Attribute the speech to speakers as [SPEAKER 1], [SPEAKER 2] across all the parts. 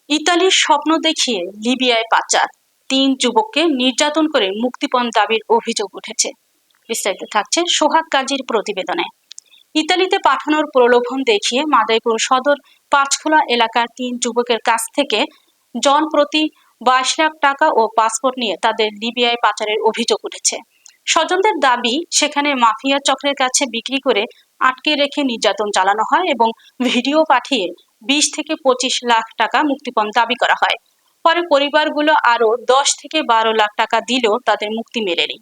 [SPEAKER 1] ইতালির স্বপ্ন দেখিয়ে লিবিয়ায় পাচার, ৩ যুবককে নির্যাতন করে মুক্তিপণ দাবির অভিযোগ উঠেছে। বিস্তারিত থাকছে সোহাগ কাজীর প্রতিবেদনে। ইতালিতে পাঠানোর প্রলোভন দেখিয়ে মাদারীপুর সদর পাঁচখোলা এলাকার ৩ যুবকের কাছ থেকে জন প্রতি ২২ লাখ টাকা ও পাসপোর্ট নিয়ে তাদের লিবিয়ায় পাচারের অভিযোগ উঠেছে। স্বজনদের দাবি, সেখানে মাফিয়া চক্রের কাছে বিক্রি করে আটকে রেখে নির্যাতন চালানো হয় এবং ভিডিও পাঠিয়ে ২০ থেকে ২৫ লাখ টাকা মুক্তিপণ দাবি করা হয়। পরে পরিবারগুলো আরও ১০ থেকে ১২ লাখ টাকা দিলেও তাদের মুক্তি মেলেনি।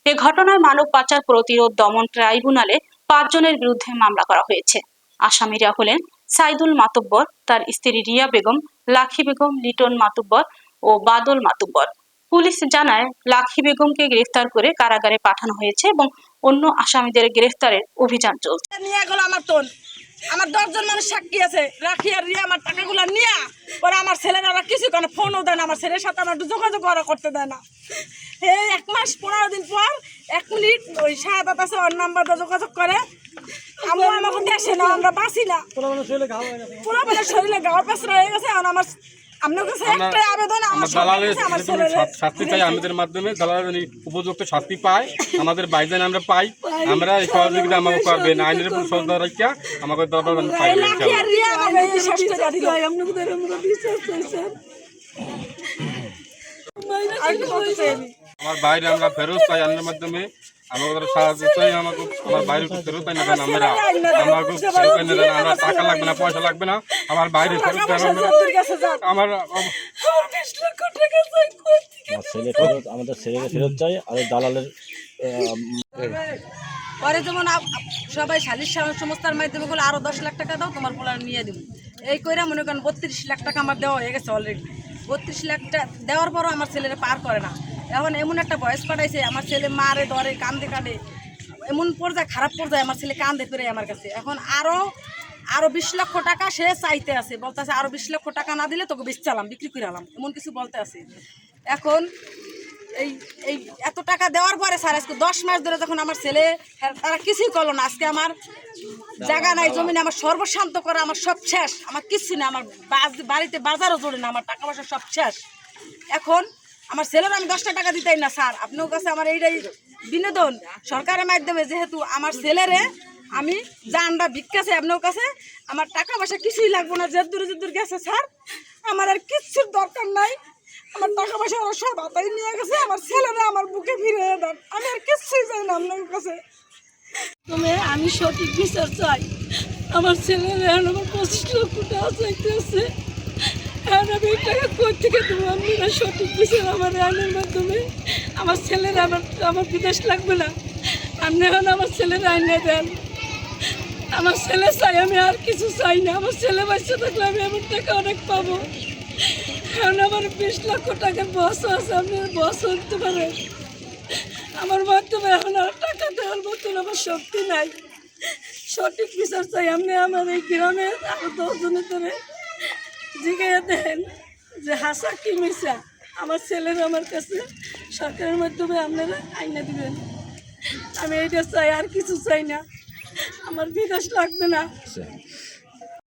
[SPEAKER 1] এ ঘটনায় মানব পাচার প্রতিরোধ দমন ট্রাইব্যুনালে ৫ জনের বিরুদ্ধে মামলা করা হয়েছে। আসামিরা হলেন সাইদুল মাতুব্বর, তার স্ত্রী রিয়া বেগম, লাখি বেগম, লিটন মাতুব্বর ও বাদল মাতুব্বর। পুলিশ জানায়, লাখি বেগমকে গ্রেফতার করে কারাগারে পাঠানো হয়েছে এবং অন্য আসামিদের গ্রেফতারের অভিযান চলছে।
[SPEAKER 2] আমার ১০ জন মানুষ সাক্ষী আছে, রাখি আর রিয়া আমার টাকাগুলো নিয়ে পরে আমার ছেলেরা কিছু কোনো ফোনও দেয় না, আমার ছেলের সাথে আমার যোগাযোগ করতে দেয় না। এই ১ মাস ১৫ দিন পর ১ মিনিট ওই শাহাদাত আছে ওর নাম্বারটা যোগাযোগ করে, আমরা আমাকে দেশে না, আমরা বাঁচি না, পুরো শরীরে গাওয়া পেছরা হয়ে গেছে। আর আমার
[SPEAKER 3] আমাদের মাধ্যমে দালালের উপযুক্ত শাস্তি পায়, আমাদের বাইজান আমরা পাই, আমরা এই সহযোগিতা আমাকে করবেন, আইনের উপর শ্রদ্ধা রাখিয়া আমাকে পাই। আমার বাইরে আমরা ফেরত পাই, আইনের মাধ্যমে আমাদের সাহায্য চাই, আমাকে আমার বাইরে ফেরত পাই না, আমরা আমাকে ফেরত পাই না, আমরা টাকা লাগবে না, পয়সা লাগবে না, আমার বাইরে ফেরত আমার
[SPEAKER 4] আমাদের ছেলেকে ফেরত চাই। আর দালালের
[SPEAKER 2] পরে যেমন সবাই সালিশ সংস্থার মাধ্যমে বলে আরো ১০ লাখ টাকা দাও, তোমার পোলা নিয়ে দিব, এই কইরা মনে করেন ৩২ লাখ টাকা আমার দেওয়া হয়ে গেছে অলরেডি। ৩২ লাখ টাকা দেওয়ার পরও আমার ছেলেরা পার করে না। এখন এমন একটা বয়স পাঠাইছে, আমার ছেলে মারে ধরে কান্দে কাঁদে, এমন পর্যায়ে খারাপ পর্যায়ে আমার ছেলে কান্দে ফিরে আমার কাছে। এখন আরো ২০ লক্ষ টাকা সে চাইতে আছে, বলতে আছে আরো ২০ লক্ষ টাকা না দিলে তোকে বেচলাম, বিক্রি করে আলাম, এমন কিছু বলতে আছে। এখন এই এত টাকা দেওয়ার পরে স্যার আজকে ১০ মাস ধরে যখন আমার ছেলে তারা কিছুই করলো না, আজকে আমার জায়গা নাই, জমিনে আমার সর্বশান্ত করা, আমার সব শেষ, আমার কিচ্ছু না, আমার বাড়িতে বাজারও জোরে না, আমার টাকা পয়সা সব শেষ। এখন আমার ছেলের আমি ১০টা টাকা দিতেই না স্যার, আপনার কাছে আমার এইটাই বিনোদন সরকারের মাধ্যমে, যেহেতু আমার ছেলেরে আমি জানটা ভিক্ষাছে আপনার কাছে, আমার টাকা পয়সা কিছুই লাগবো না, যে দূর গেছে স্যার, আমার আর কিচ্ছুর দরকার নাই, আমার টাকা পয়সা ওরা সব হাতাই নিয়ে গেছে, আমার ছেলেরা আমার বুকে ফিরে দেন, আমি আর কিচ্ছুই চাই না আপনার কাছে। তুমি আমি সঠিক বিচার চাই, আমার ছেলেরা আমার ২৫ লক্ষ টাকা চাইতেছে, এখন আমি এই টাকা কই থেকে দেবো? আপনারা সঠিক বিচার আমার আইনের মাধ্যমে, আমার ছেলেরা আমার বিদেশ লাগবে না, আপনি এখন আমার ছেলের আইনে দেন, আমার ছেলে চাই, আমি আর কিছু চাই না, আমার ছেলে বাচ্চা থাকলে আমি আমার টাকা অনেক পাবো। এখন আমার ২০ লক্ষ টাকার বস আছে, আপনি বস হতে পারেন, আমার মাধ্যমে এখন আর টাকা দেওয়ার মতন আমার শক্তি নাই, সঠিক বিচার চাই। আপনি আমার এই গ্রামে আরো ১০ জনের ধরে জিজ্ঞাসা দেন যে হাসা কি মিশা, আমার ছেলের আমার কাছে সরকারের মাধ্যমে আপনারা আইনা দিবেন, আমি এইটা চাই, আর কিছু চাই না, আমার বিদেশ লাগবে না।